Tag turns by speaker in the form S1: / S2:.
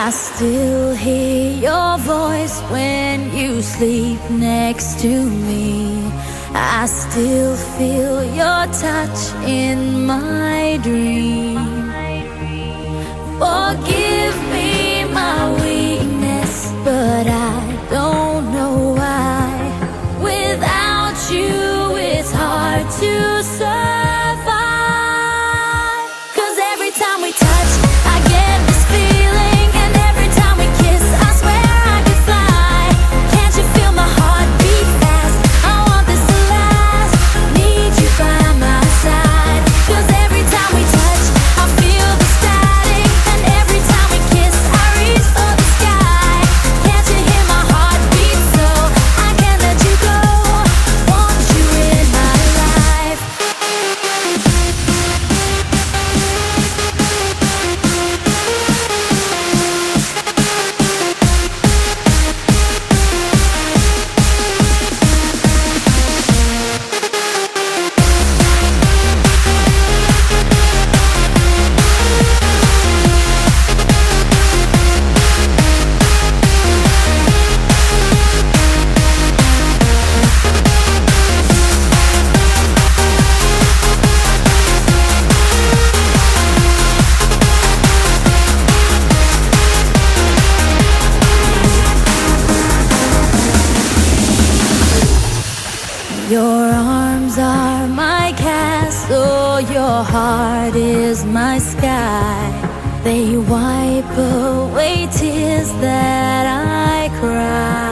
S1: I still hear your voice when you sleep next to me. I still feel your touch in my dream. Forgive me my weakness, but I don't know why. Without you, it's hard to survive. 'Cause every time we touch, I get this feeling, and every time we kiss, I swear I could fly. Can't you feel my heart beat fast? I want this to last. Need you by my side. 'Cause every time we touch, I feel the static, and every time we kiss, I reach for the sky. Can't you hear my heart beat? So I can't let you go. Want you in my life. Your arms are my castle, your heart is my sky. They wipe away tears that I cry.